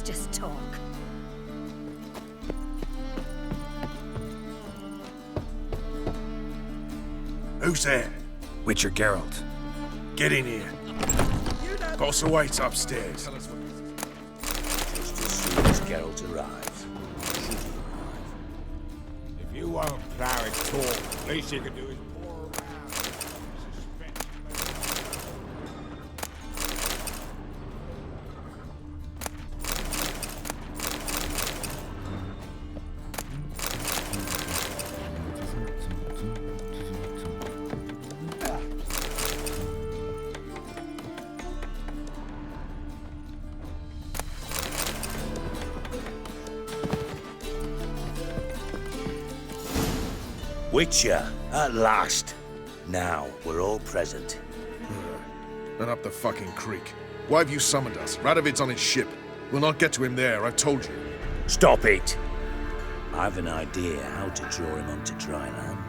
just talk. Who's there? Witcher Geralt. Get in here. Boss awaits upstairs. Just as soon as Geralt arrives. If you won't plow it tall, least you can do is pour around. Witcher, at last. Now, we're all present. And up the fucking creek. Why have you summoned us? Radovid's on his ship. We'll not get to him there, I've told you. Stop it! I've an idea how to draw him onto dry land.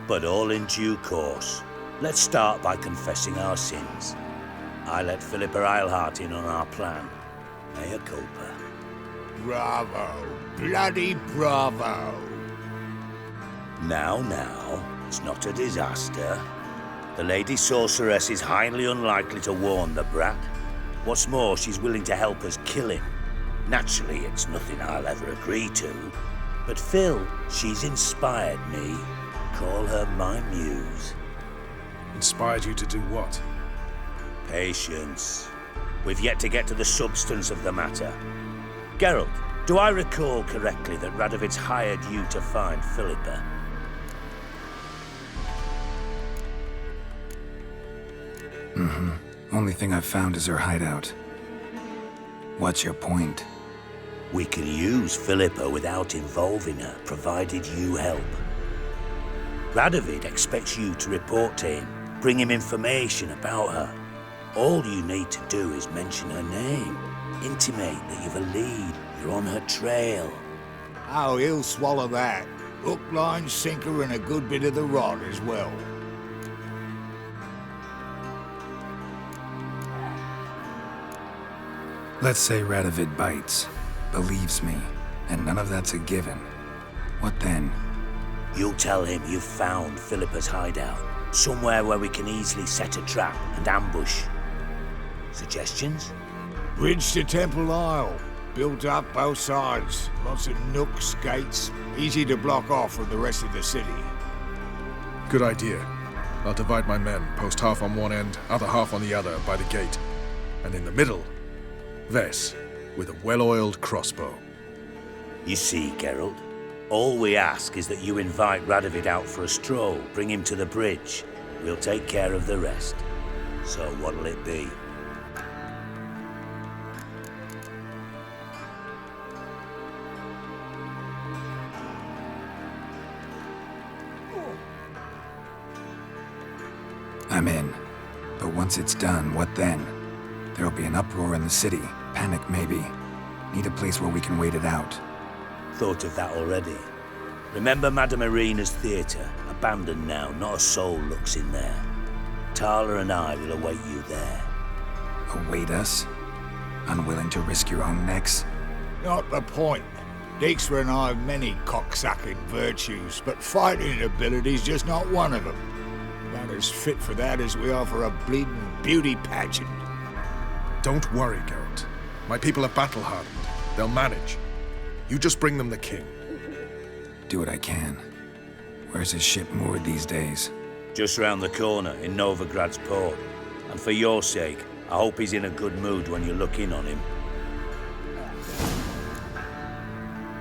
But all in due course. Let's start by confessing our sins. I let Philippa Eilhart in on our plan. Mea culpa. Bravo. Bloody bravo. Now, it's not a disaster. The Lady Sorceress is highly unlikely to warn the brat. What's more, she's willing to help us kill him. Naturally, it's nothing I'll ever agree to. But Phil, she's inspired me. Call her my muse. Inspired you to do what? Patience. We've yet to get to the substance of the matter. Geralt, do I recall correctly that Radovid's hired you to find Philippa? Only thing I've found is her hideout. What's your point? We can use Philippa without involving her, provided you help. Radovid expects you to report to him, bring him information about her. All you need to do is mention her name, intimate that you've a lead, you're on her trail. Oh, he'll swallow that. Hook, line, sinker, and a good bit of the rod as well. Let's say Radovid bites, believes me, and none of that's a given. What then? You'll tell him you've found Philippa's hideout, somewhere where we can easily set a trap and ambush. Suggestions? Bridge to Temple Isle. Built up both sides. Lots of nooks, gates. Easy to block off from the rest of the city. Good idea. I'll divide my men, post half on one end, other half on the other, by the gate. And in the middle, Vess, with a well-oiled crossbow. You see, Geralt, all we ask is that you invite Radovid out for a stroll, bring him to the bridge. We'll take care of the rest. So what'll it be? I'm in. But once it's done, what then? There'll be an uproar in the city. Panic, maybe. Need a place where we can wait it out. Thought of that already. Remember Madame Irina's theatre? Abandoned now, not a soul looks in there. Tala and I will await you there. Await us? Unwilling to risk your own necks? Not the point. Dijkstra and I have many cocksucking virtues, but fighting ability's just not one of them. About as fit for that as we are for a bleeding beauty pageant. Don't worry, Geralt. My people are battle-hardened. They'll manage. You just bring them the king. Do what I can. Where's his ship moored these days? Just round the corner in Novigrad's port. And for your sake, I hope he's in a good mood when you look in on him.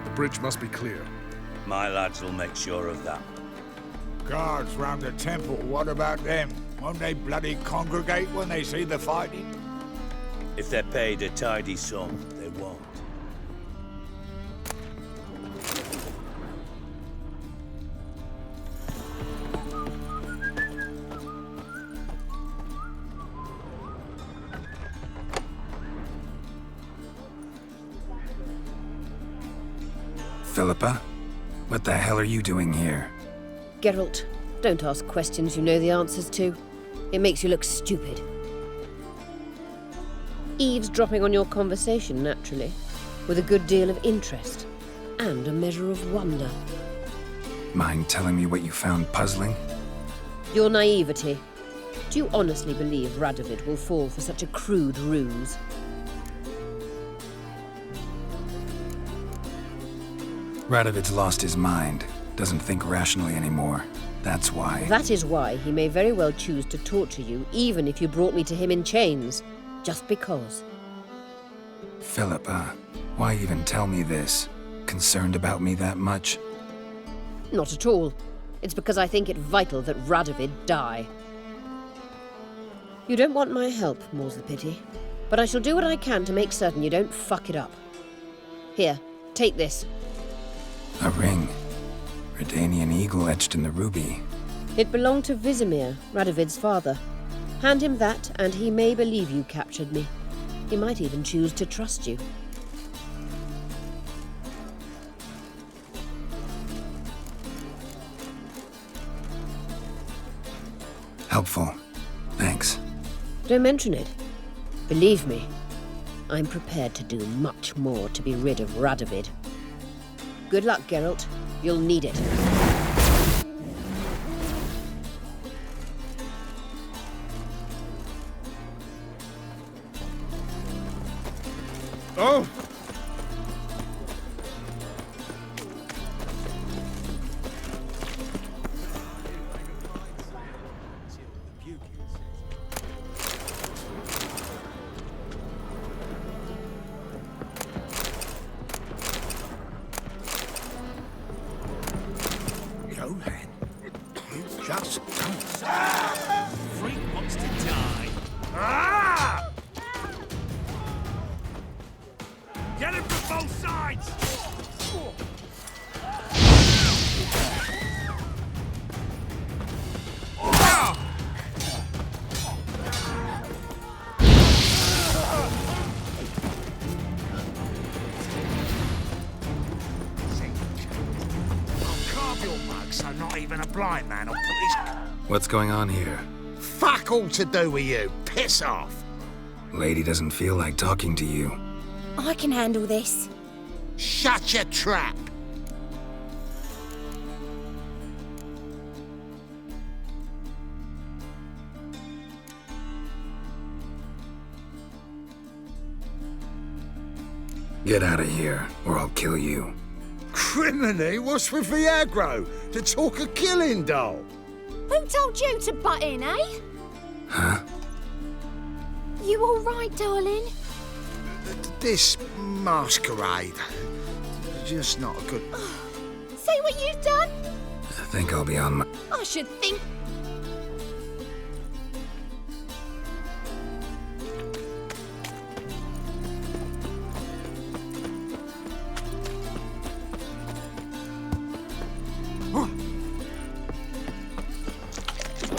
The bridge must be clear. My lads will make sure of that. Guards round the temple, what about them? Won't they bloody congregate when they see the fighting? If they're paid a tidy sum, they won't. Philippa? What the hell are you doing here? Geralt, don't ask questions you know the answers to. It makes you look stupid. Eavesdropping on your conversation, naturally, with a good deal of interest and a measure of wonder. Mind telling me what you found puzzling? Your naivety. Do you honestly believe Radovid will fall for such a crude ruse? Radovid's lost his mind. Doesn't think rationally anymore. That's why. That is why he may very well choose to torture you, even if you brought me to him in chains. Just because. Philippa, why even tell me this? Concerned about me that much? Not at all. It's because I think it vital that Radovid die. You don't want my help, more's the pity. But I shall do what I can to make certain you don't fuck it up. Here, take this. A ring. Redanian eagle etched in the ruby. It belonged to Vizimir, Radovid's father. Hand him that, and he may believe you captured me. He might even choose to trust you. Helpful. Thanks. Don't mention it. Believe me, I'm prepared to do much more to be rid of Radovid. Good luck, Geralt. You'll need it. Oh! Johan, you just don't. Freak wants to die. Get him from both sides! I'll carve your mug so not even a blind man will put his... What's going on here? Fuck all to do with you. Piss off. Lady doesn't feel like talking to you. I can handle this. Shut your trap. Get out of here, or I'll kill you. Criminy, what's with the aggro? To talk a killing doll? Who told you to butt in, eh? Huh? You all right, darling? This masquerade. Just not a good... See what you've done? I think I'll be on my... I should think...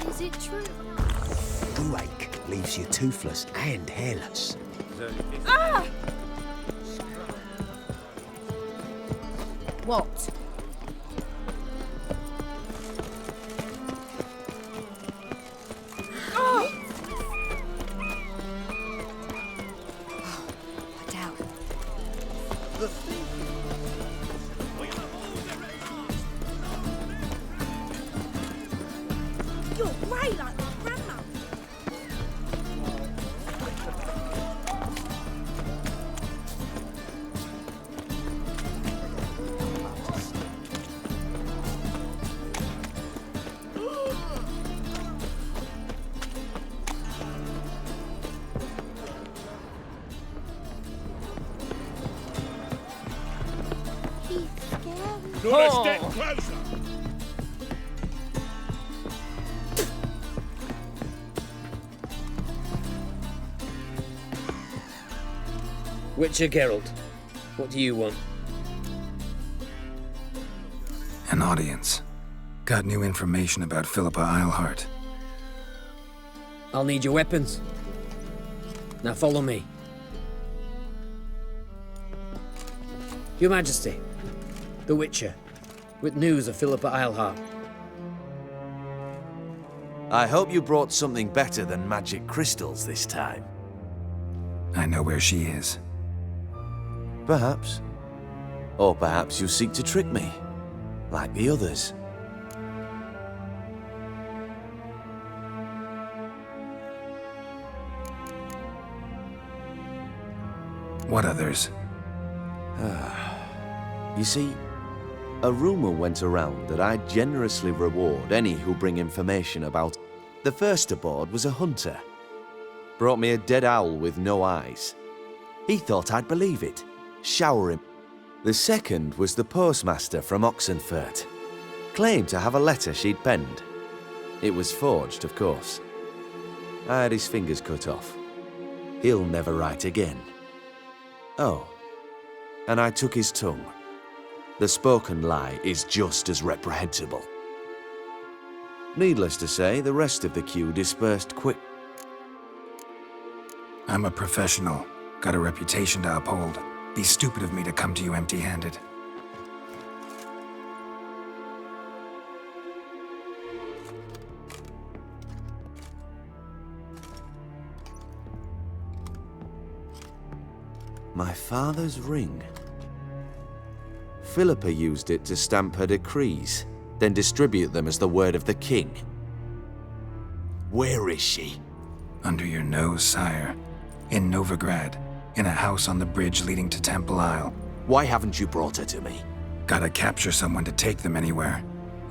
Is it true? Earache leaves you toothless and hairless. Ah! What? Oh! I doubt. You're grey like my grandma. He's scary. Not a step closer! Witcher Geralt, what do you want? An audience. Got new information about Philippa Eilhart. I'll need your weapons. Now follow me. Your Majesty, the Witcher, with news of Philippa Eilhart. I hope you brought something better than magic crystals this time. I know where she is. Perhaps. Or perhaps you seek to trick me, like the others. What others? You see, a rumor went around that I generously reward any who bring information about... The first aboard was a hunter. Brought me a dead owl with no eyes. He thought I'd believe it. Shower him. The second was the postmaster from Oxenfurt. Claimed to have a letter she'd penned. It was forged, of course. I had his fingers cut off. He'll never write again. Oh, and I took his tongue. The spoken lie is just as reprehensible. Needless to say, the rest of the queue dispersed quick. I'm a professional. Got a reputation to uphold. Be stupid of me to come to you empty-handed. My father's ring. Philippa used it to stamp her decrees, then distribute them as the word of the king. Where is she? Under your nose, sire. In Novigrad. In a house on the bridge leading to Temple Isle. Why haven't you brought her to me? Gotta capture someone to take them anywhere.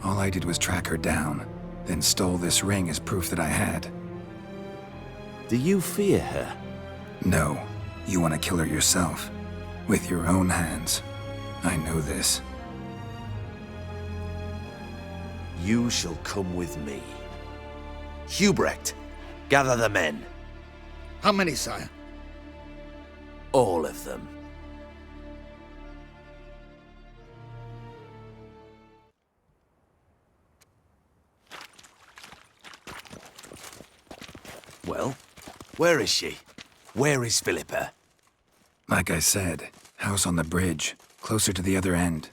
All I did was track her down, then stole this ring as proof that I had. Do you fear her? No. You want to kill her yourself. With your own hands. I know this. You shall come with me. Hubrecht, gather the men. How many, sire? All of them. Well, where is she? Where is Philippa? Like I said, house on the bridge, closer to the other end.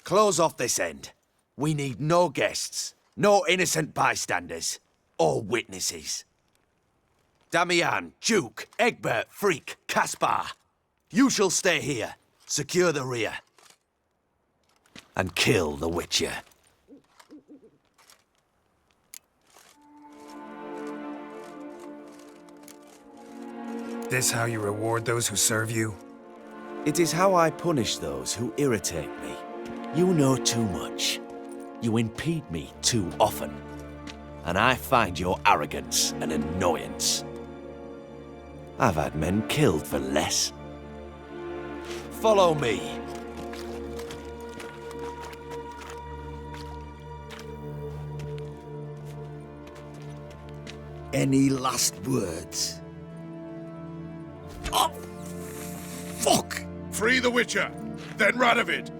Close off this end. We need no guests, no innocent bystanders, or witnesses. Damian, Duke, Egbert, Freak, Caspar. You shall stay here, secure the rear, and kill the Witcher. This how you reward those who serve you? It is how I punish those who irritate me. You know too much. You impede me too often. And I find your arrogance an annoyance. I've had men killed for less. Follow me. Any last words? Oh, fuck! Free the Witcher, then Radovid.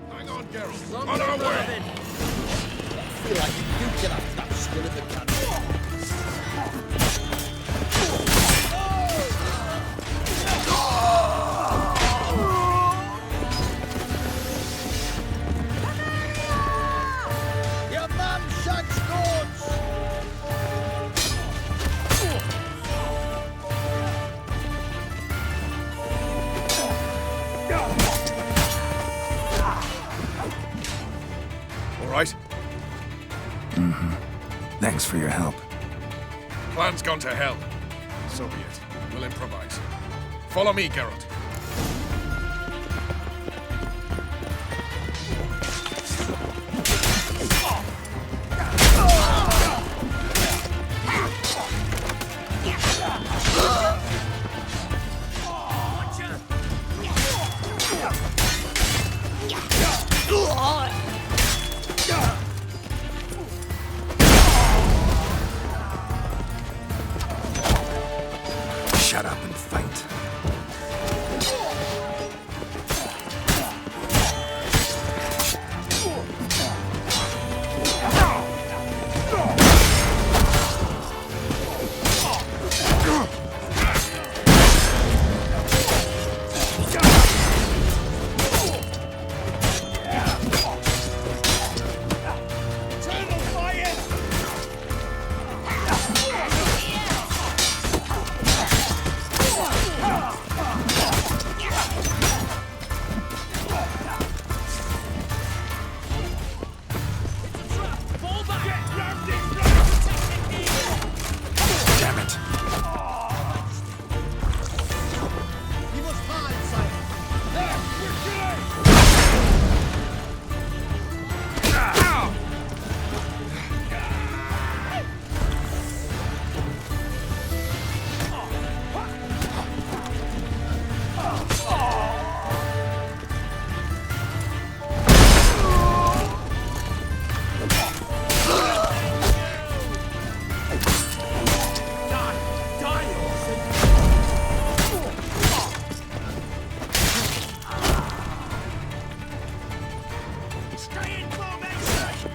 Hang on, Geralt. On our way. I feel like you can have that skill in the cannon. Your man shanks goats! All right? Thanks for your help. Plan's gone to hell. So be it. We'll improvise. Follow me, Geralt. Shut up and fight.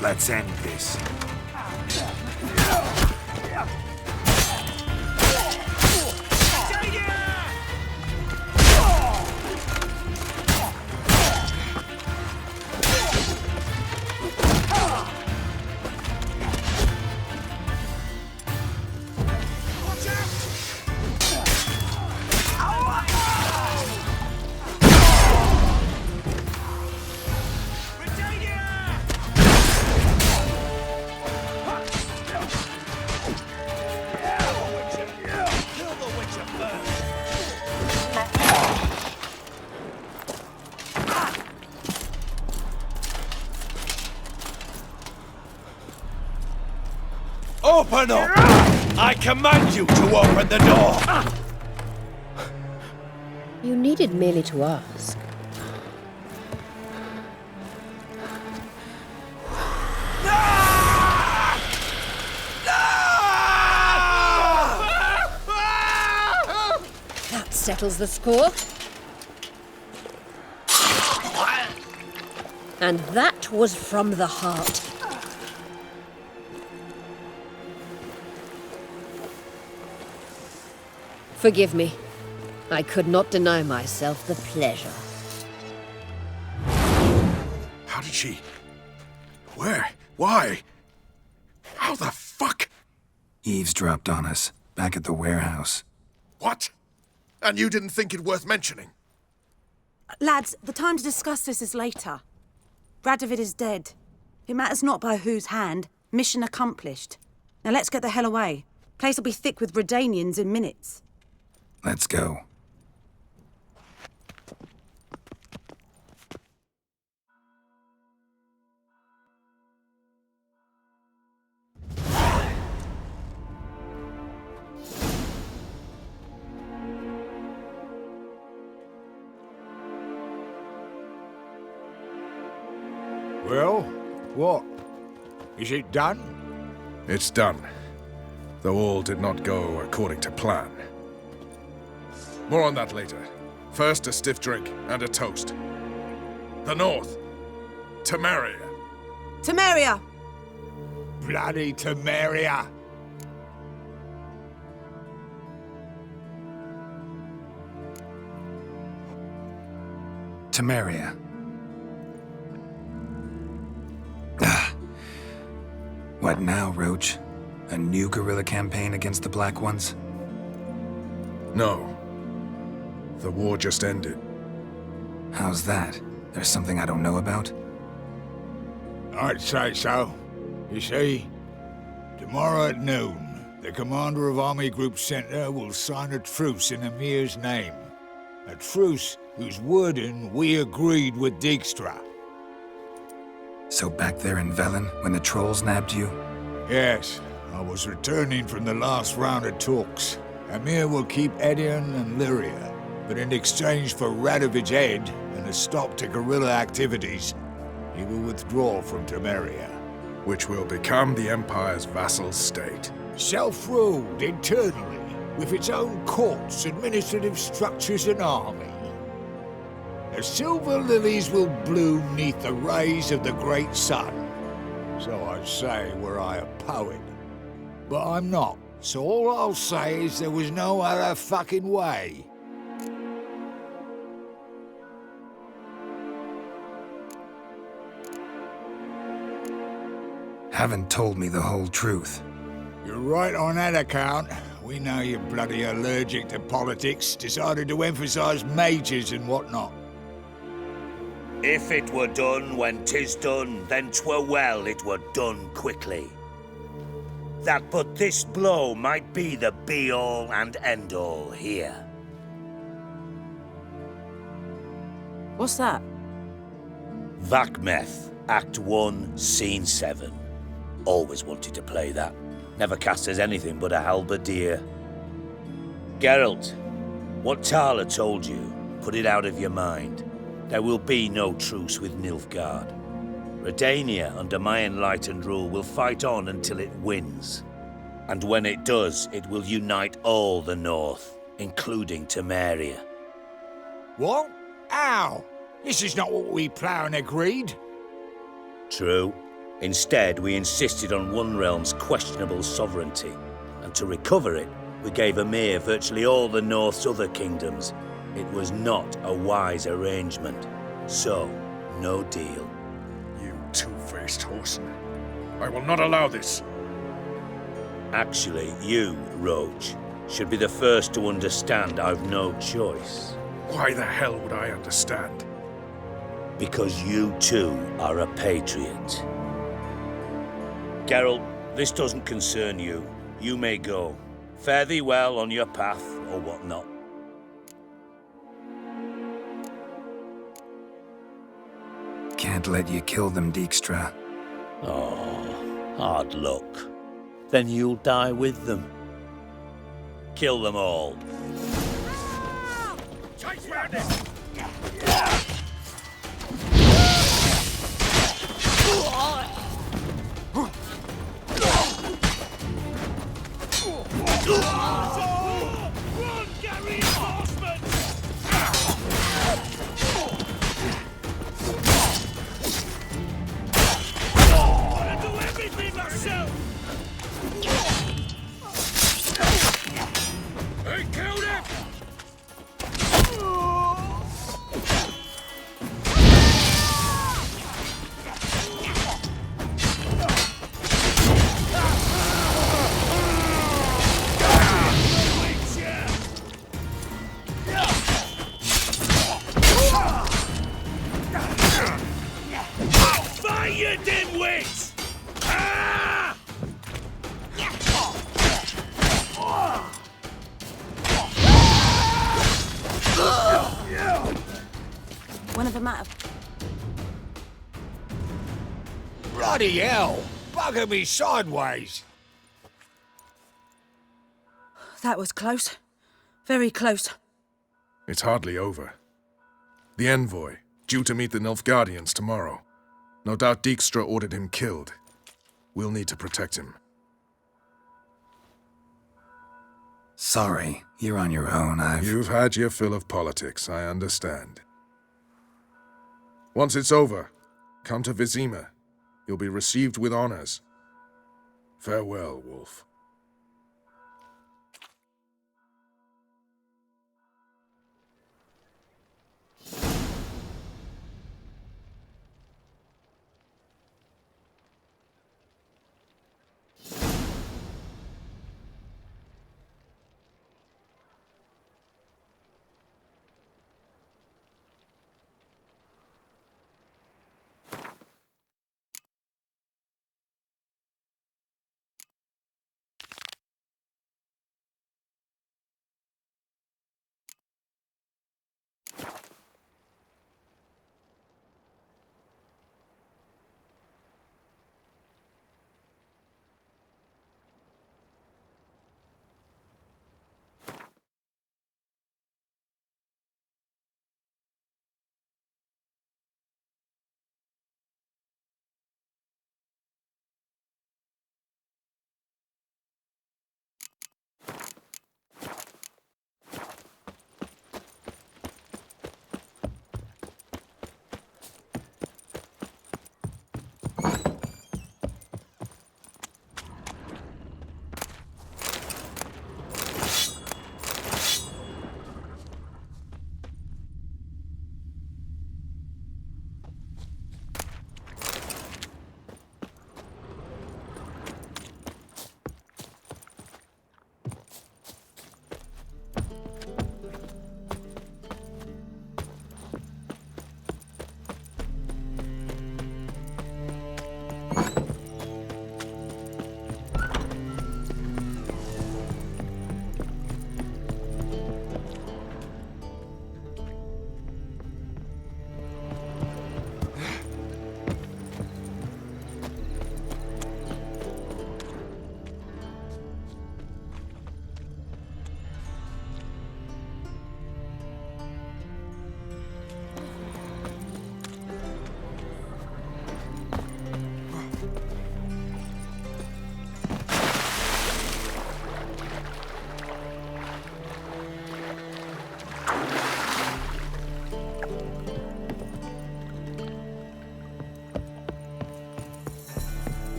Let's end this. Open up! I command you to open the door! You needed merely to ask. That settles the score. And that was from the heart. Forgive me. I could not deny myself the pleasure. How did she... Where? Why? How the fuck? Eavesdropped on us, back at the warehouse. What? And you didn't think it worth mentioning? Lads, the time to discuss this is later. Radovid is dead. It matters not by whose hand. Mission accomplished. Now let's get the hell away. Place will be thick with Redanians in minutes. Let's go. Well, what? Is it done? It's done. Though all did not go according to plan. More on that later. First, a stiff drink and a toast. The North. Temeria. Temeria! Bloody Temeria! Temeria. What now, Roach? A new guerrilla campaign against the Black Ones? No. The war just ended. How's that? There's something I don't know about? I'd say so. You see, tomorrow at noon, the commander of Army Group Center will sign a truce in Emir's name. A truce whose wording we agreed with Dijkstra. So back there in Velen, when the trolls nabbed you? Yes, I was returning from the last round of talks. Emir will keep Edion and Lyria, but in exchange for Radovid's head and a stop to guerrilla activities, he will withdraw from Temeria. Which will become the Empire's vassal state. Self-ruled internally, with its own courts, administrative structures and army. The silver lilies will bloom neath the rays of the great sun. So I'd say were I a poet. But I'm not, so all I'll say is there was no other fucking way. Haven't told me the whole truth. You're right on that account. We know you're bloody allergic to politics, decided to emphasize majors and whatnot. If it were done when 'tis done, then 'twere well it were done quickly. That but this blow might be the be-all and end-all here. What's that? Vakmeth, Act 1, Scene 7. Always wanted to play that. Never cast as anything but a halberdier. Geralt, what Tala told you, put it out of your mind. There will be no truce with Nilfgaard. Redania, under my enlightened rule, will fight on until it wins. And when it does, it will unite all the North, including Temeria. What? How? This is not what we planned and agreed. True. Instead, we insisted on one realm's questionable sovereignty, and to recover it, we gave Emir virtually all the North's other kingdoms. It was not a wise arrangement. So, no deal. You two-faced whoreson. I will not allow this. Actually, you, Roach, should be the first to understand I've no choice. Why the hell would I understand? Because you too are a patriot. Geralt, this doesn't concern you. You may go. Fare thee well on your path, or whatnot. Can't let you kill them, Dijkstra. Oh, hard luck. Then you'll die with them. Kill them all. Chase round it! Run, Gary! Reinforcements! I do everything myself! They killed him! Fight, you dimwits! Ah! One of them out of... Bloody hell! Bugger me sideways! That was close. Very close. It's hardly over. The envoy, due to meet the Nilfgaardians tomorrow. No doubt Dijkstra ordered him killed. We'll need to protect him. Sorry, you're on your own. You've had your fill of politics, I understand. Once it's over, come to Vizima. You'll be received with honors. Farewell, Wolf.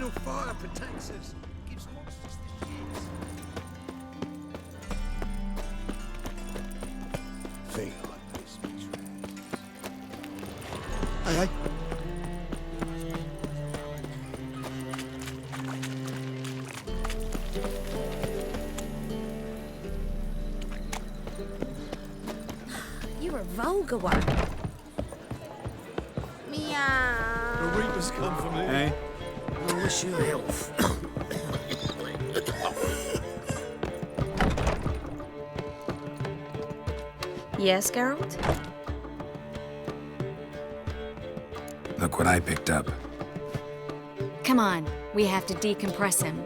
Infernal fire protects us. Gives monsters the shits. Feel like this betrayal. Aye, aye. You're a vulgar one. Meow. The reapers come for me. Hey. I wish you health. Yes, Geralt? Look what I picked up. Come on, we have to decompress him.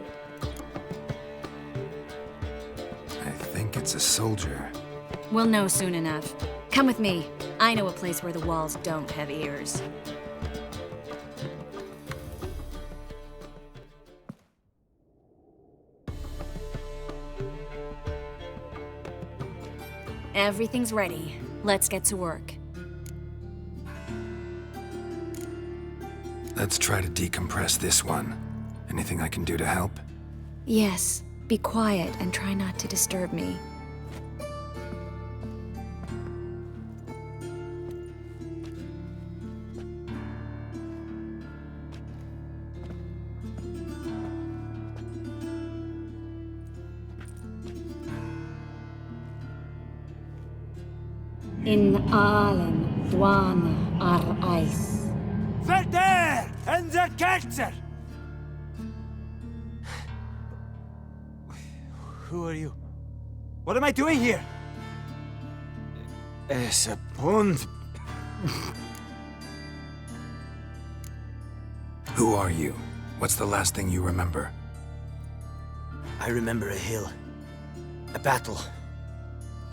I think it's a soldier. We'll know soon enough. Come with me. I know a place where the walls don't have ears. Everything's ready. Let's get to work. Let's try to decompress this one. Anything I can do to help? Yes, be quiet and try not to disturb me. In Allen, Dwana, ar Eis. Verder and the Kerzer! Who are you? What am I doing here? Es a pond. Who are you? What's the last thing you remember? I remember a hill. A battle.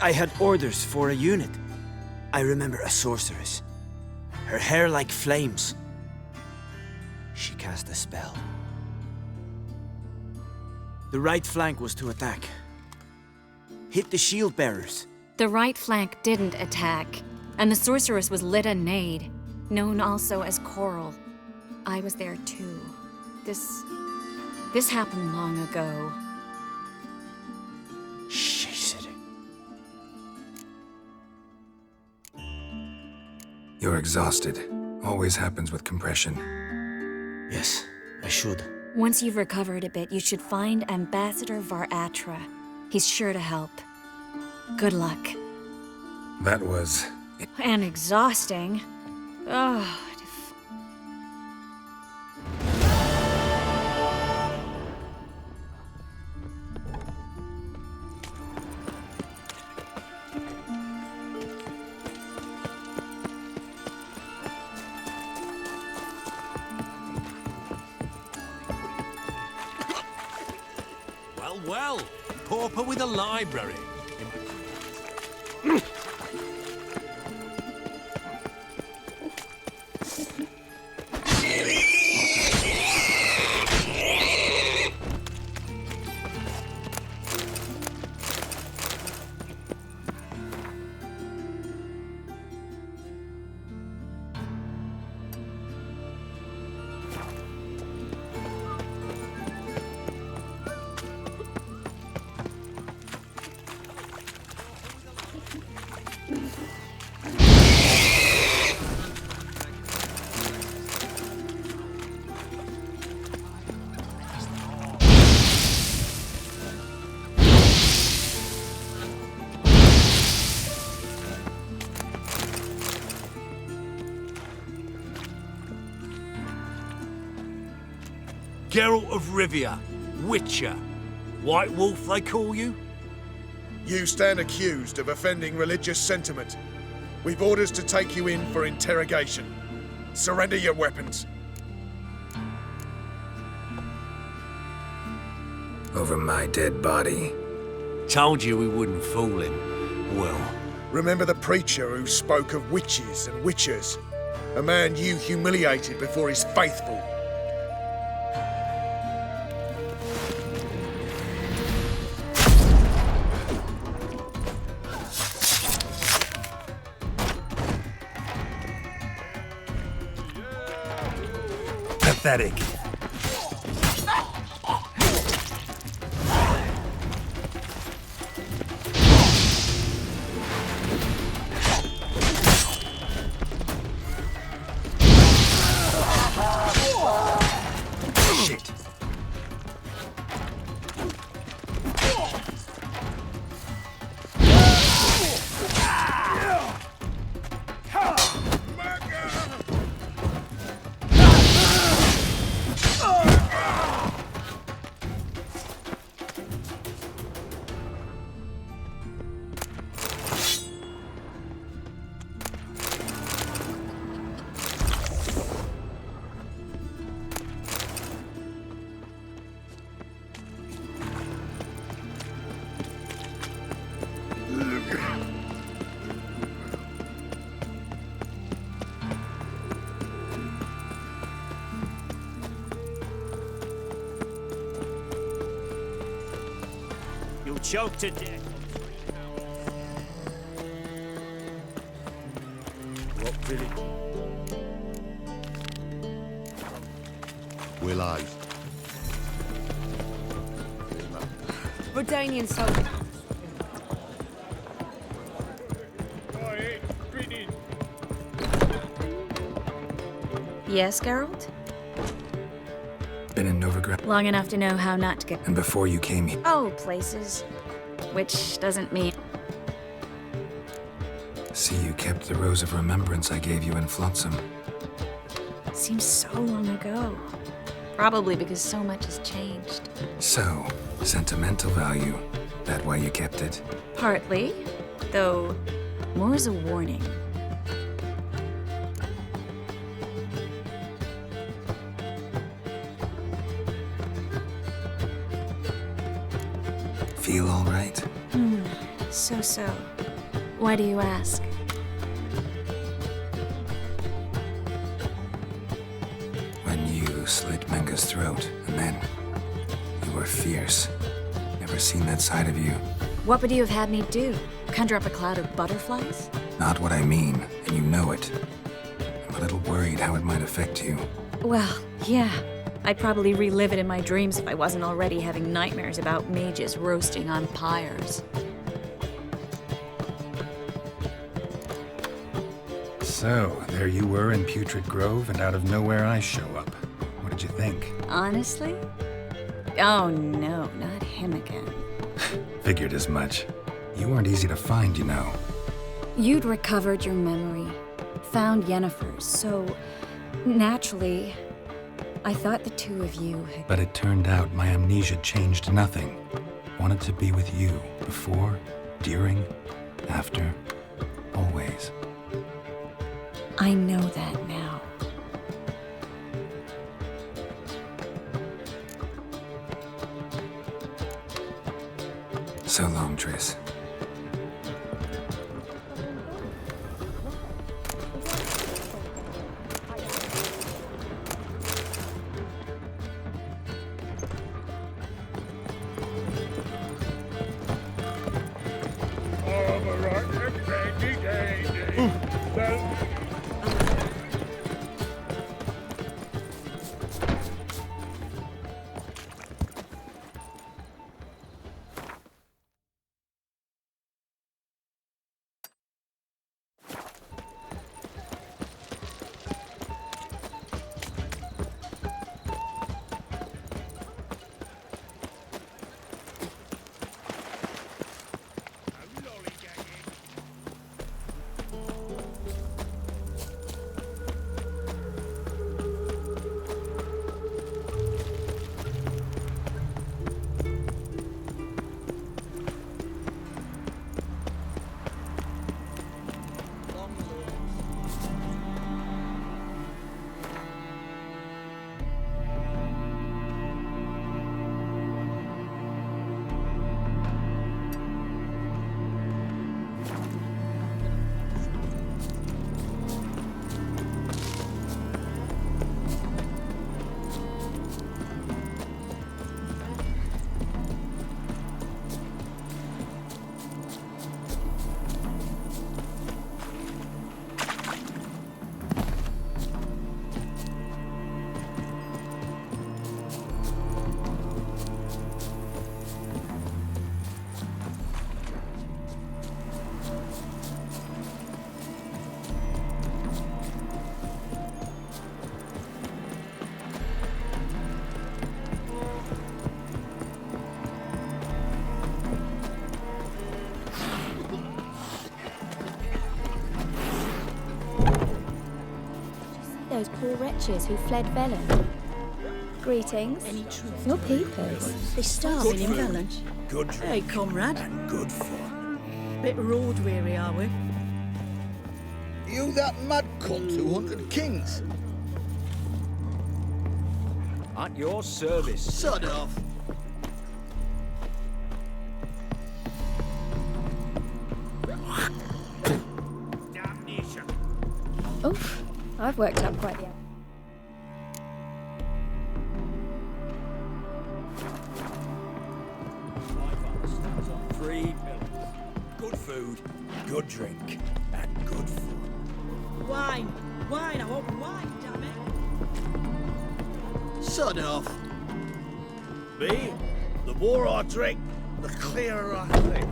I had orders for a unit. I remember a sorceress. Her hair like flames. She cast a spell. The right flank was to attack. Hit the shield bearers. The right flank didn't attack, and the sorceress was Lyda Nade, known also as Coral. I was there too. This happened long ago. You're exhausted. Always happens with compression. Yes, I should. Once you've recovered a bit, you should find Ambassador Varatra. He's sure to help. Good luck. That was... And exhausting. Oh, Well, pauper with a library. Geralt of Rivia, Witcher. White Wolf, they call you? You stand accused of offending religious sentiment. We've orders to take you in for interrogation. Surrender your weapons. Over my dead body. Told you we wouldn't fool him. Well, Remember the preacher who spoke of witches and witchers? A man you humiliated before his faithful. pathetic. choke to death. What village? Will I? Redanian soldier. Yes, Geralt? Been in Novigrad. Long enough to know how not to get. And before you came here. Oh, places. Which doesn't mean. See, you kept the rose of remembrance I gave you in Flotsam. Seems so long ago. Probably because so much has changed. So, sentimental value. That why you kept it? Partly, though more as a warning. Feel all right? So. Why do you ask? When you slit Menga's throat, and then you were fierce. Never seen that side of you. What would you have had me do? Conjure up a cloud of butterflies? Not what I mean, and you know it. I'm a little worried how it might affect you. Well, yeah. I'd probably relive it in my dreams if I wasn't already having nightmares about mages roasting on pyres. So, there you were in Putrid Grove, and out of nowhere I show up. What did you think? Honestly? Oh no, not him again. Figured as much. You weren't easy to find, you know. You'd recovered your memory, found Yennefer's, so naturally, I thought the two of you had... But it turned out my amnesia changed nothing. Wanted to be with you, before, during, after, always. I know that now. So long, Triss. Those poor wretches who fled Velen. Greetings. Your peepers. They starving in Velen. Good Hey, comrade. and good fun. Bit road weary, are we? You that mad cunt who hunted kings? At your service. Sod off. Damnation. Oof. I've worked up quite the... My father stands on Good food, good drink, and good fun. Wine! Wine! I want wine, damn it! Sod off. Me? The more I drink, the clearer I think.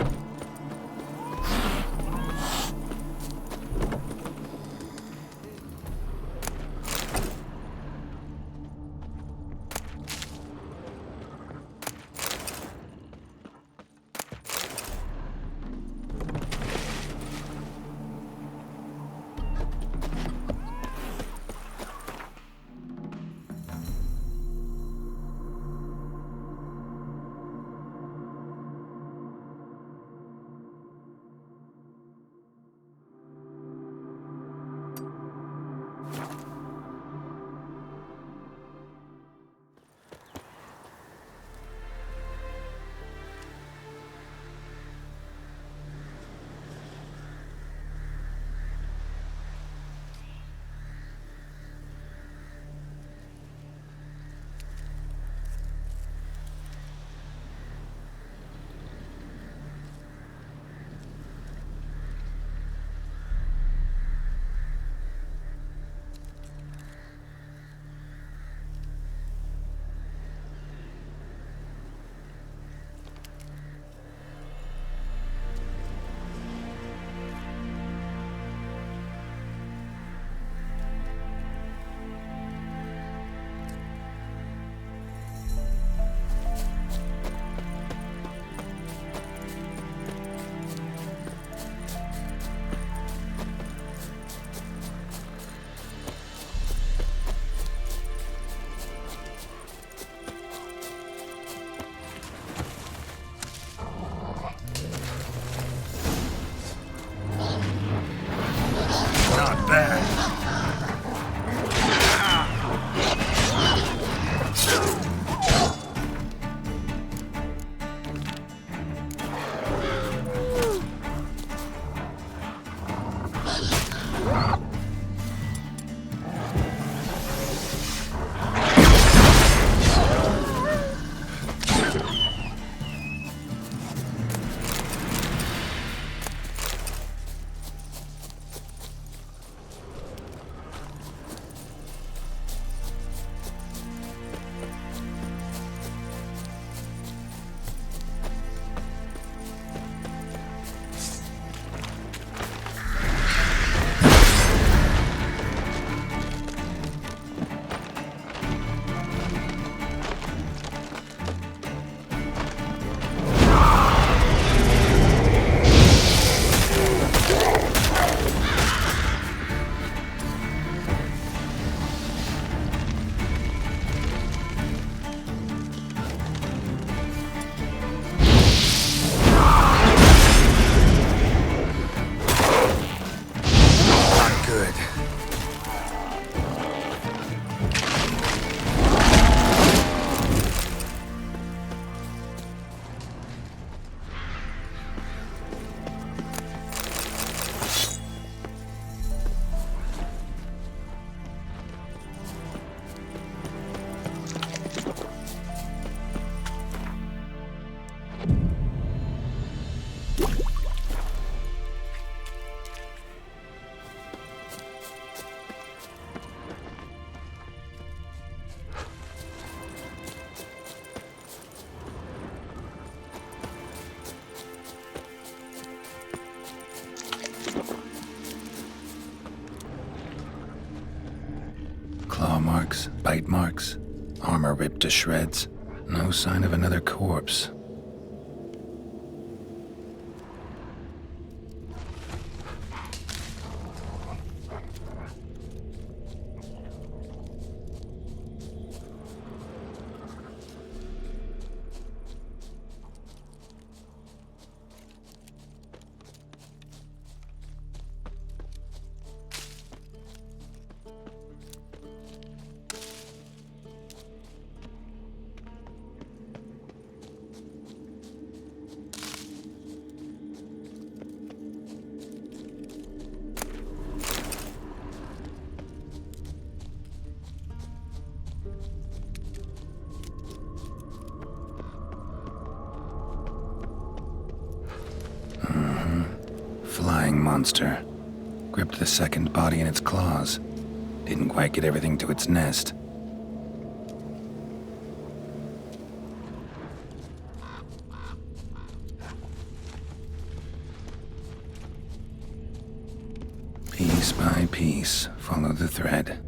Not bad. Claw marks, bite marks, armor ripped to shreds. No sign of another corpse. terrifying monster. Gripped the second body in its claws. Didn't quite get everything to its nest. Piece by piece, follow the thread.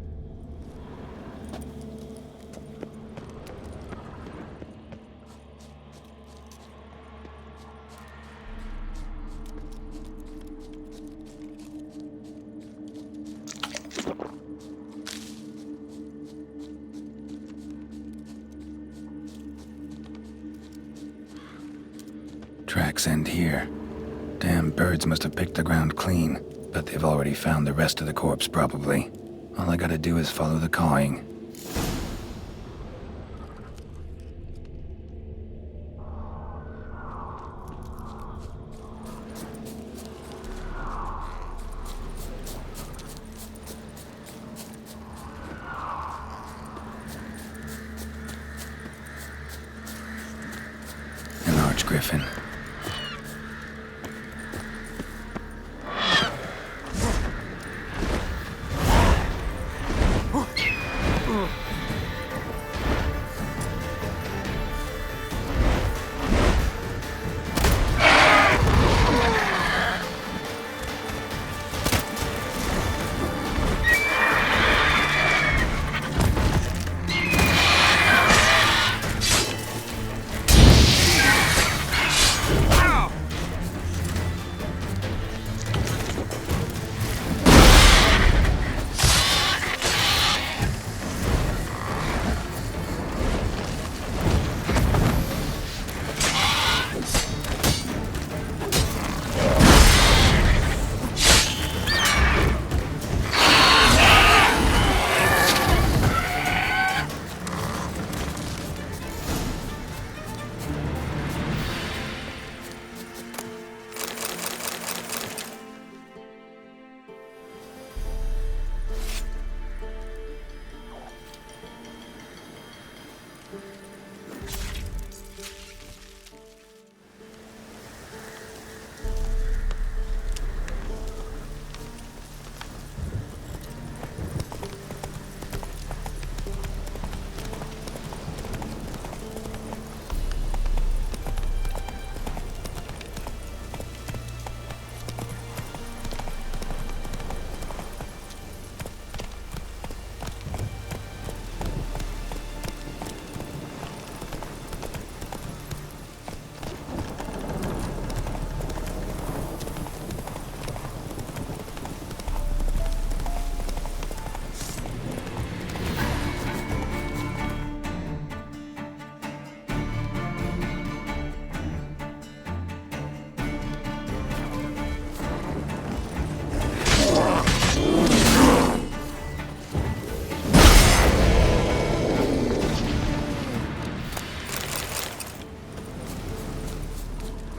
Tracks end here. Damn birds must have picked the ground clean, but they've already found the rest of the corpse, probably. All I gotta do is follow the cawing. An archgriffin.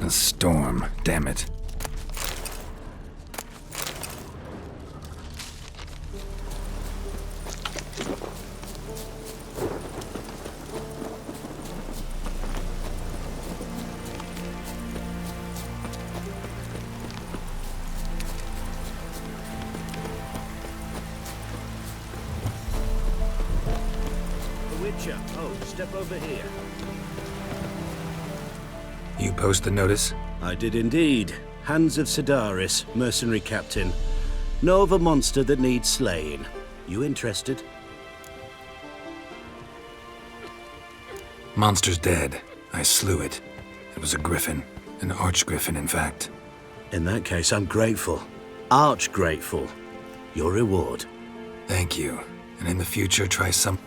A storm, damn it. The Witcher. Oh, step over here. You post the notice? I did indeed. Hans of Sedaris, mercenary captain. Know of a monster that needs slaying. You interested? Monster's dead. I slew it. It was a griffin. An archgriffin, in fact. In that case, I'm grateful. Arch grateful. Your reward. Thank you. And in the future, try some...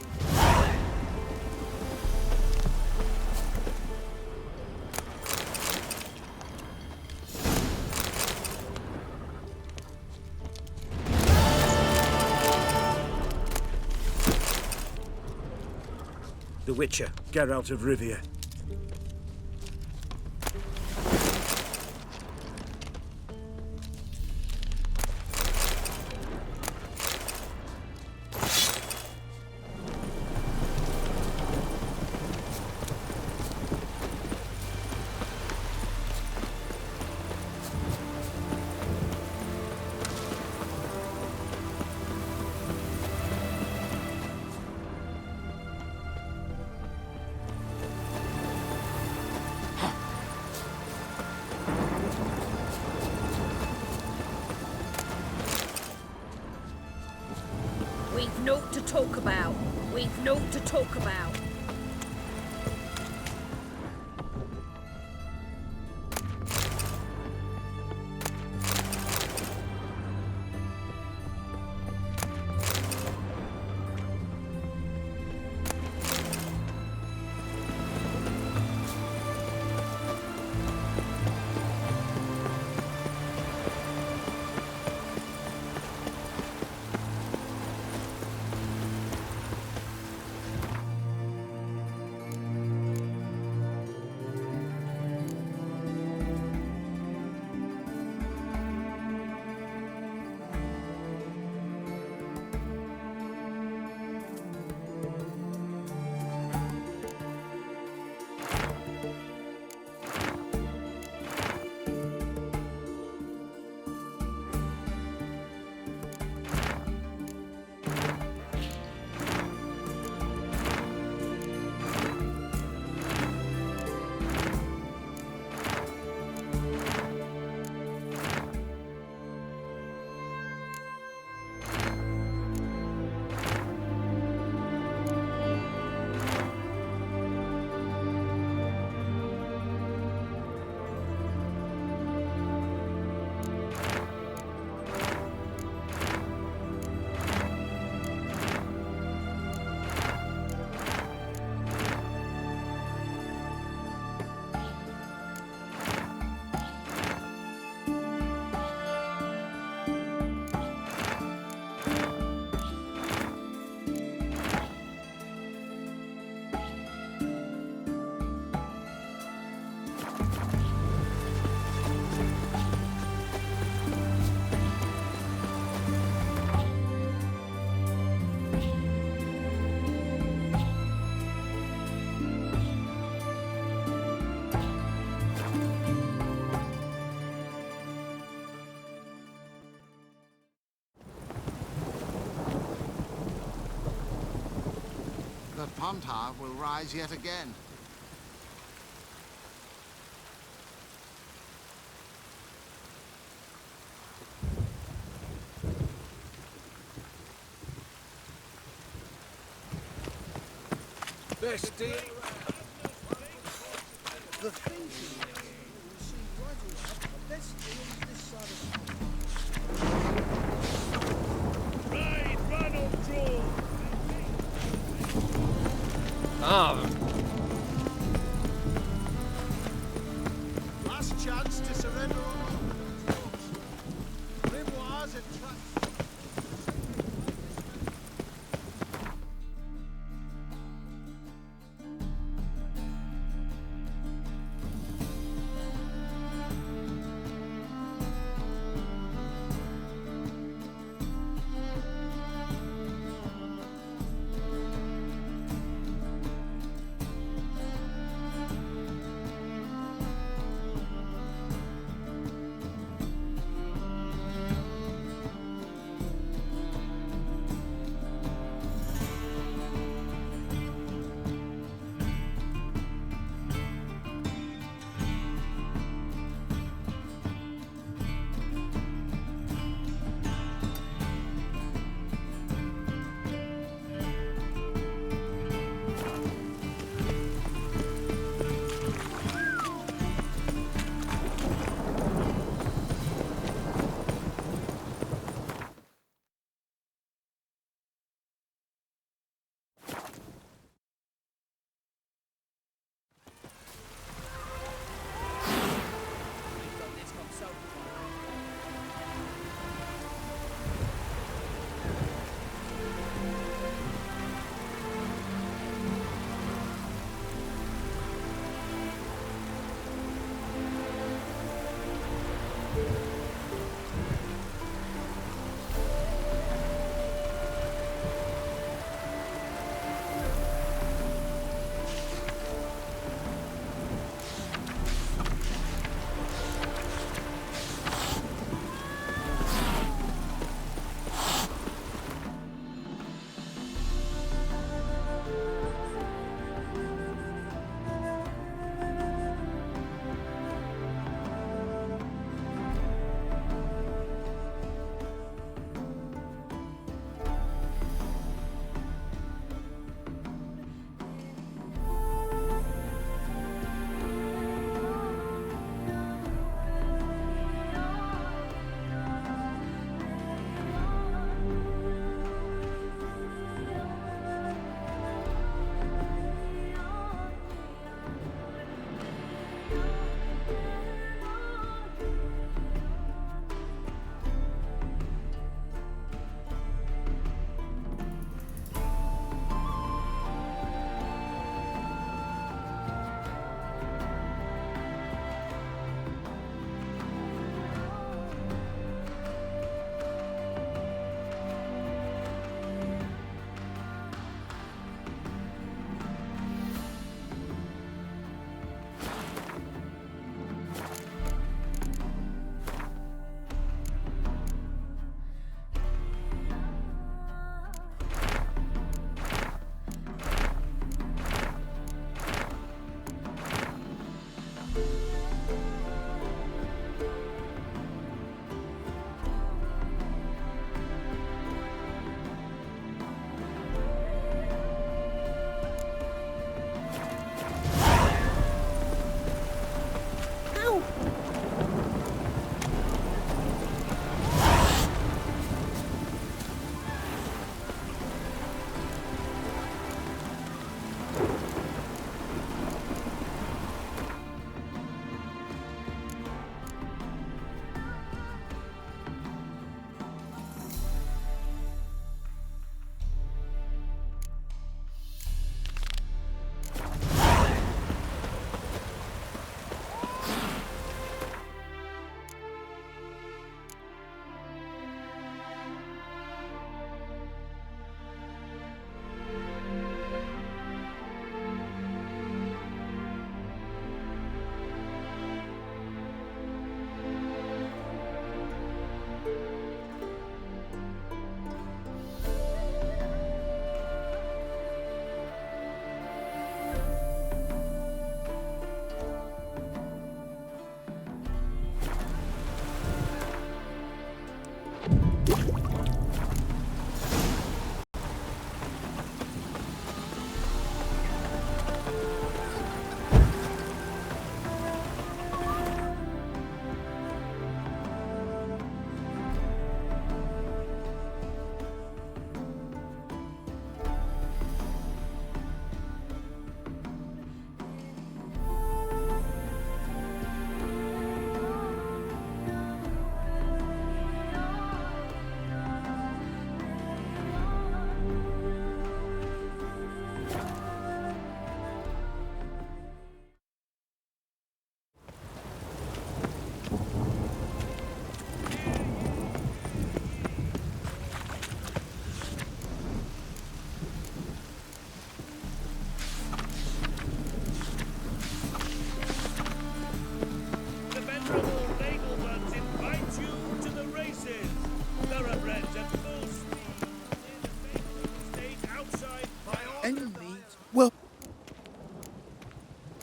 The Witcher, Geralt of Rivia. about. We've naught to talk about. The Pontar will rise yet again. Best deal. The thing is, you'll see right away, the best deal is this side of the Right, run or draw. last chance to surrender on Grimoires and tracks.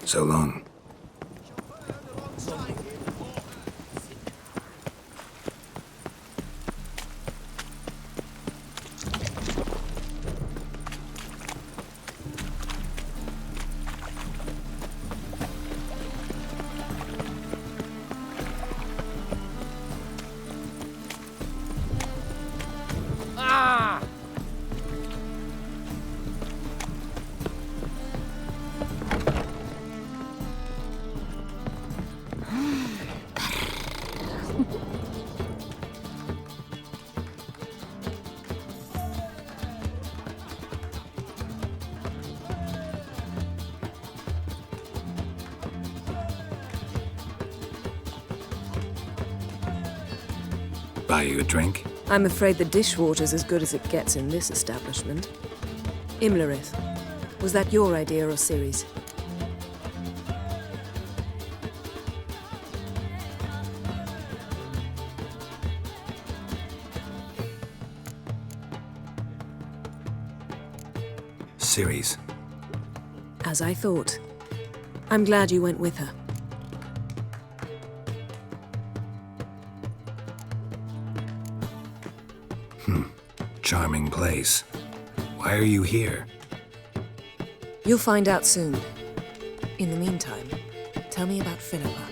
So long. Buy you a drink? I'm afraid the dishwater's as good as it gets in this establishment. Imlerith, was that your idea or Ciri's? Ciri's. As I thought. I'm glad you went with her. Charming place. Why are you here? You'll find out soon. In the meantime, tell me about Philippa.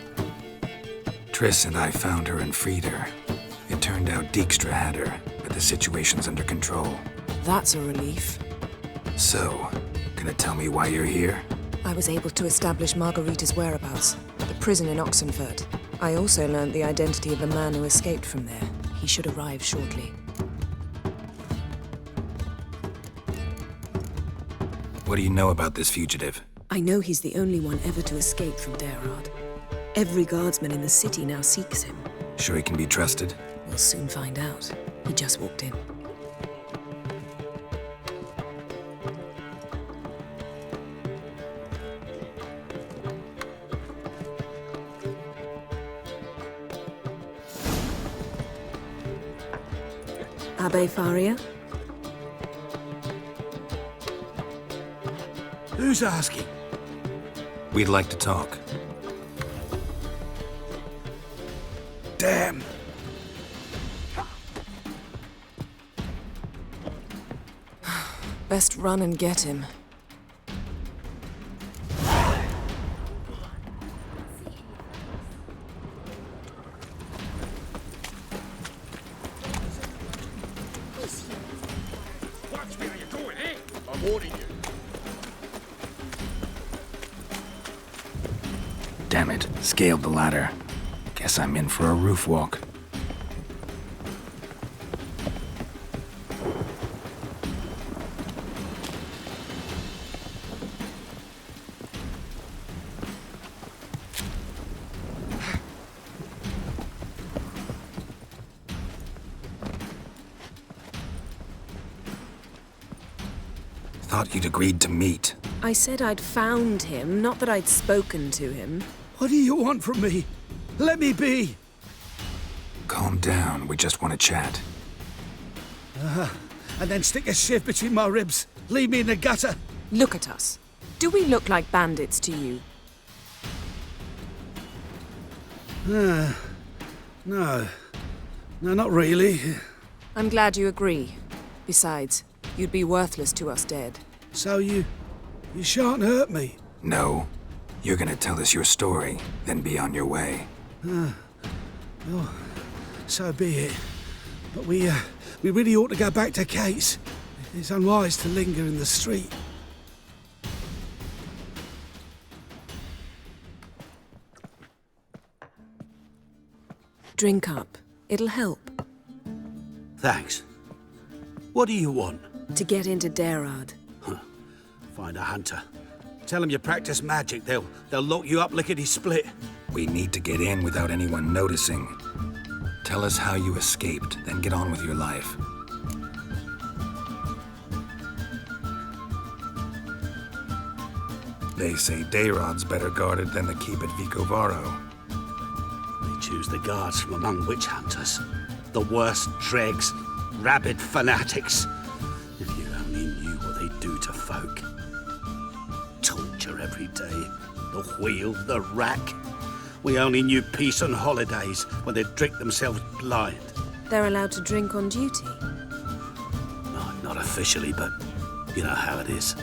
Triss and I found her and freed her. It turned out Dijkstra had her, but the situation's under control. That's a relief. So, gonna tell me why you're here? I was able to establish Margarita's whereabouts, the prison in Oxenfurt. I also learned the identity of a man who escaped from there. He should arrive shortly. What do you know about this fugitive? I know he's the only one ever to escape from Derard. Every guardsman in the city now seeks him. Sure he can be trusted? We'll soon find out. He just walked in. Abbe Faria? Who's asking? We'd like to talk. Damn. Best run and get him. Watch me, how you going, eh? I'm warning you. Damn it, scaled the ladder. Guess I'm in for a roof walk. Thought you'd agreed to meet. I said I'd found him, not that I'd spoken to him. What do you want from me? Let me be! Calm down, we just want to chat. And then stick a shiv between my ribs. Leave me in the gutter. Look at us. Do we look like bandits to you? No. No, not really. I'm glad you agree. Besides, you'd be worthless to us dead. So you shan't hurt me? No. You're gonna tell us your story, then be on your way. Well, so be it. But we really ought to go back to Kate's. It's unwise to linger in the street. Drink up. It'll help. Thanks. What do you want? To get into Derard. Find a hunter. Tell them you practice magic. They'll lock you up lickety-split. We need to get in without anyone noticing. Tell us how you escaped, then get on with your life. They say Dayrod's better guarded than the keep at Vicovaro. They choose the guards from among witch hunters. The worst dregs, rabid fanatics. If you only knew what they do to folk. Torture every day. The wheel, the rack. We only knew peace on holidays when they'd drink themselves blind. They're allowed to drink on duty? No, not officially, but you know how it is.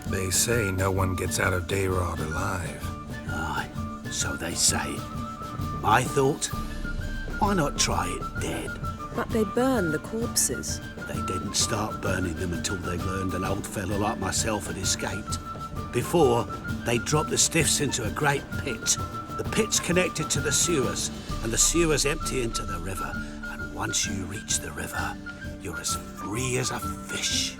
They say no one gets out of Dayrod alive. Aye, so they say. My thought? Why not try it dead? But they burn the corpses. They didn't start burning them until they learned an old fellow like myself had escaped. Before, they dropped the stiffs into a great pit. The pit's connected to the sewers, and the sewers empty into the river. And once you reach the river, you're as free as a fish.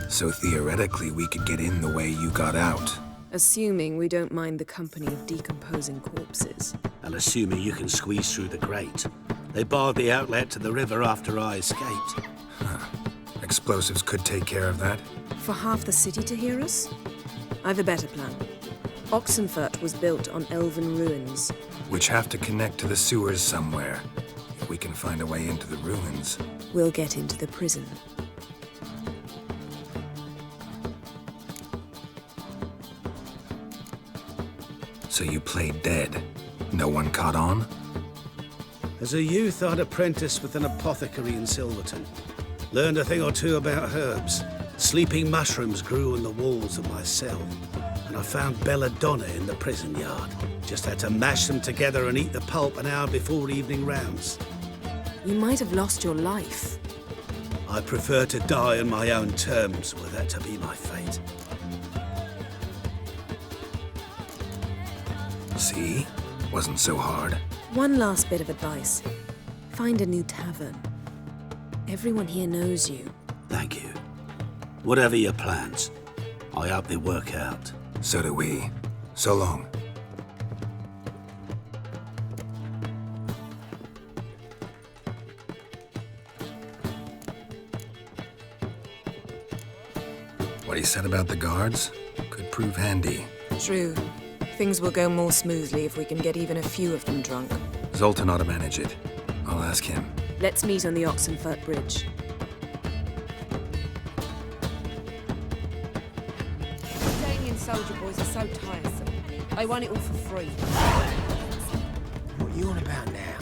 So theoretically, we could get in the way you got out. Assuming we don't mind the company of decomposing corpses. And assuming you can squeeze through the grate. They barred the outlet to the river after I escaped. Huh. Explosives could take care of that. For half the city to hear us? I've a better plan. Oxenfurt was built on elven ruins. Which have to connect to the sewers somewhere. If we can find a way into the ruins. We'll get into the prison. So you played dead. No one caught on? As a youth, I'd apprenticed with an apothecary in Silverton. Learned a thing or two about herbs. Sleeping mushrooms grew on the walls of my cell. And I found belladonna in the prison yard. Just had to mash them together and eat the pulp an hour before evening rounds. You might have lost your life. I prefer to die on my own terms, were that to be my fate. See? Wasn't so hard. One last bit of advice. Find a new tavern. Everyone here knows you. Thank you. Whatever your plans, I hope they work out. So do we. So long. What he said about the guards could prove handy. True. Things will go more smoothly if we can get even a few of them drunk. Zoltan ought to manage it. I'll ask him. Let's meet on the Oxenfurt Bridge. Staying in Soldier Boys are so tiresome. I want it all for free. What are you on about now?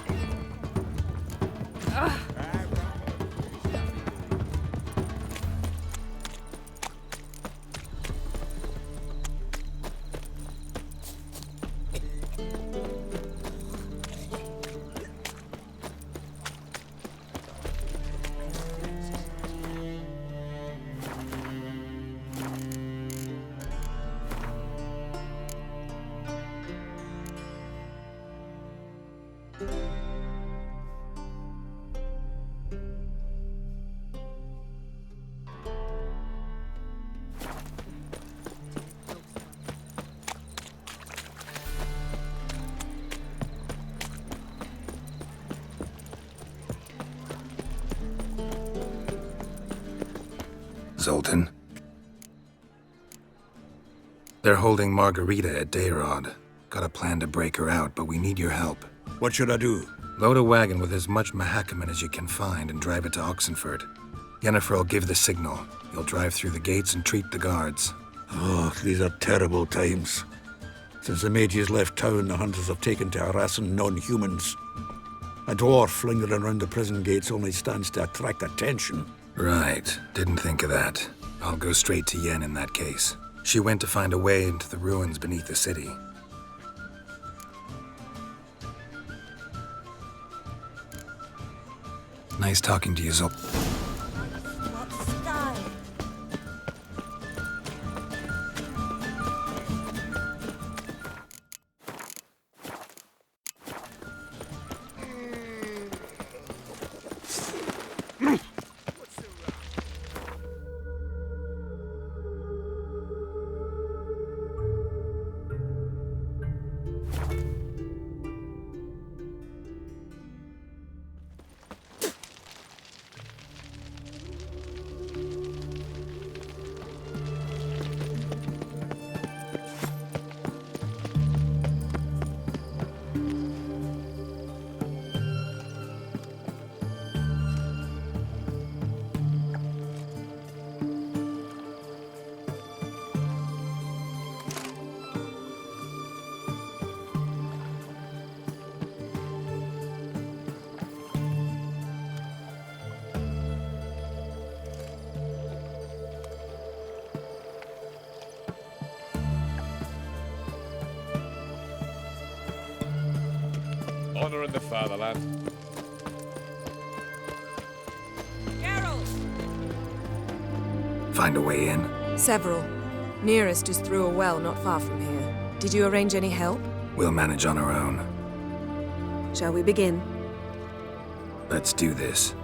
Zoltan. They're holding Margarita at Dayrod. Got a plan to break her out, but we need your help. What should I do? Load a wagon with as much Mahakaman as you can find and drive it to Oxenfurt. Yennefer will give the signal. You'll drive through the gates and treat the guards. Oh, these are terrible times. Since the mages left town, the hunters have taken to harassing non-humans. A dwarf lingering around the prison gates only stands to attract attention. Right. Didn't think of that. I'll go straight to Yen in that case. She went to find a way into the ruins beneath the city. Nice talking to you, Zoltan. honor in the fatherland. Geralt! Find a way in? Several. Nearest is through a well not far from here. Did you arrange any help? We'll manage on our own. Shall we begin? Let's do this.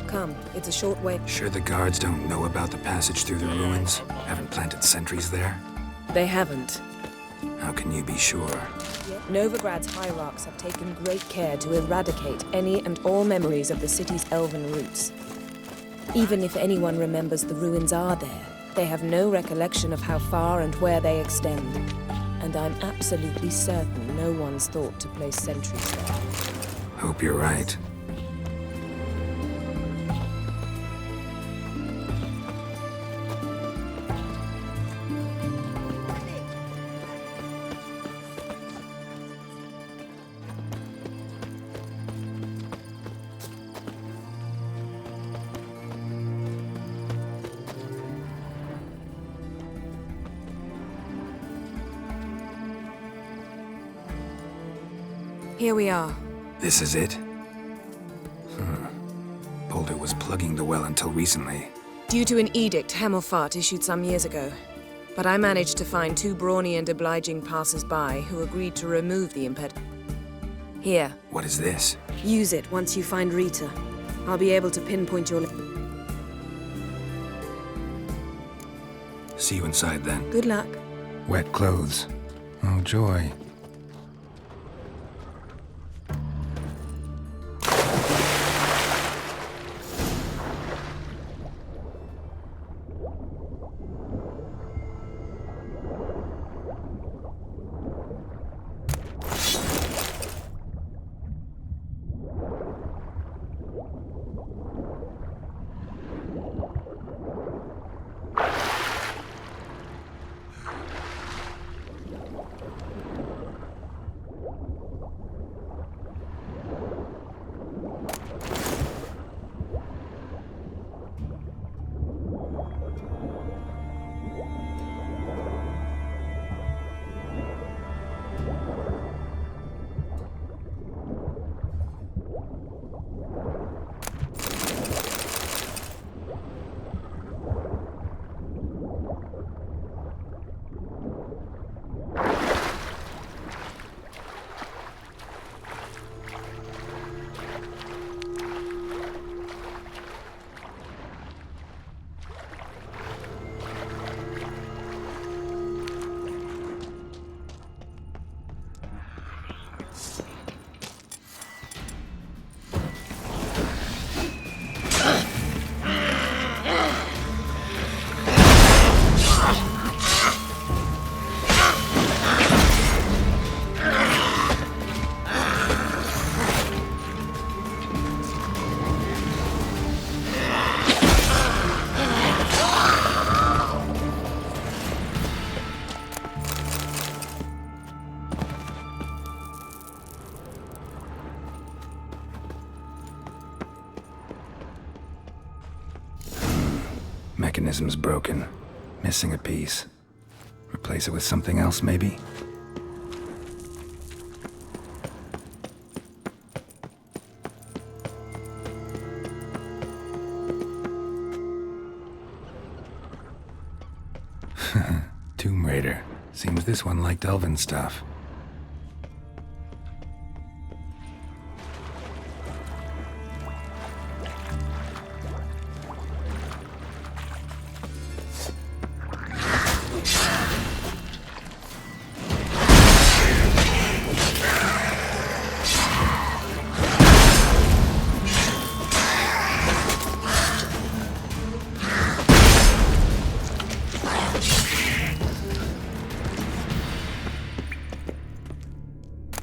Come, it's a short way. Sure the guards don't know about the passage through the ruins? Haven't planted sentries there? They haven't. How can you be sure? Novigrad's hierarchs have taken great care to eradicate any and all memories of the city's elven roots. Even if anyone remembers the ruins are there, they have no recollection of how far and where they extend. And I'm absolutely certain no one's thought to place sentries there. Hope you're right. Here we are. This is it? Boulder was plugging the well until recently. Due to an edict Hemelfart issued some years ago. But I managed to find two brawny and obliging passers-by who agreed to remove the impediment. Here. What is this? Use it once you find Rita. I'll be able to pinpoint your... See you inside then. Good luck. Wet clothes. Oh, joy. Mechanism's broken. Missing a piece. Replace it with something else, maybe? Tomb Raider. Seems this one liked elven stuff.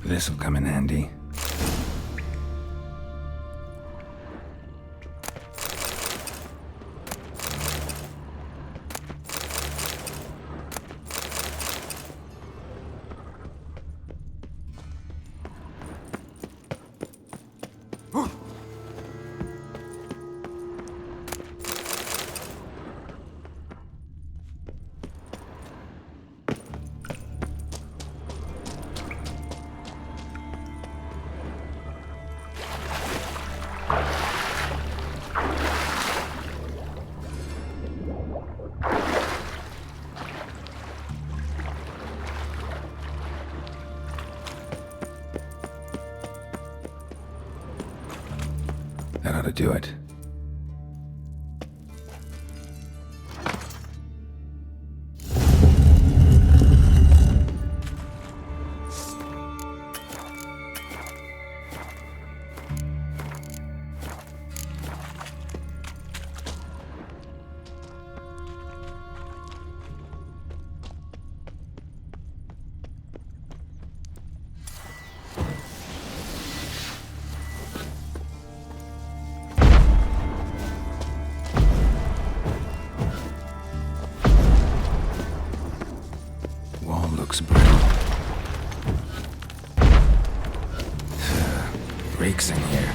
This'll come in handy. That ought to do it. Looks brittle. Reeks in here.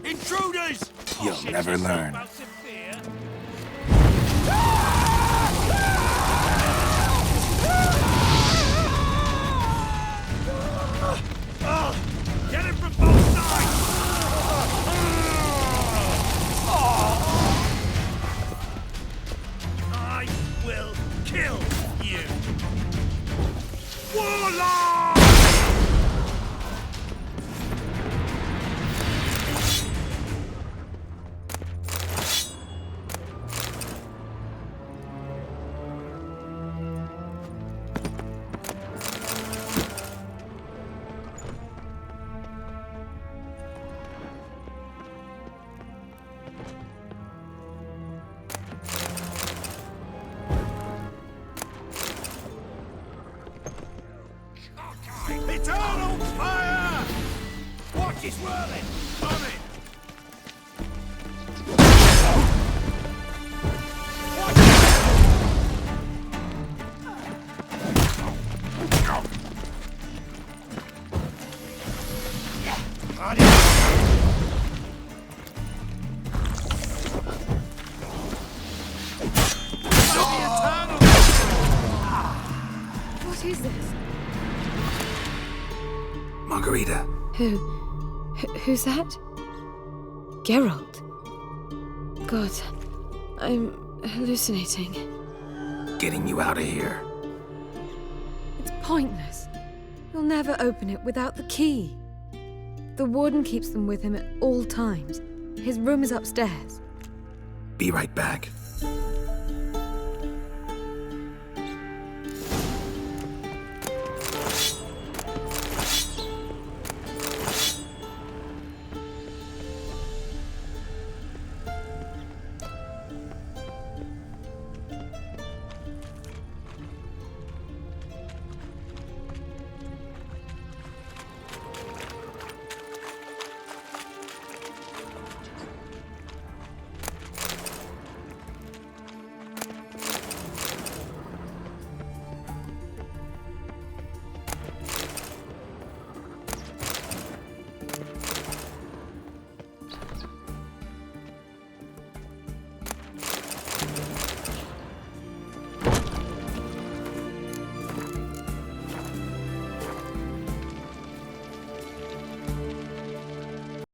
Intruders! You'll never learn. Get him from both sides! I will kill you! Warlock! Eternal fire! Watch is whirling! On it! What is this? Margarita. Who's that? Geralt. God, I'm hallucinating. Getting you out of here. It's pointless. He'll never open it without the key. The warden keeps them with him at all times. His room is upstairs. Be right back.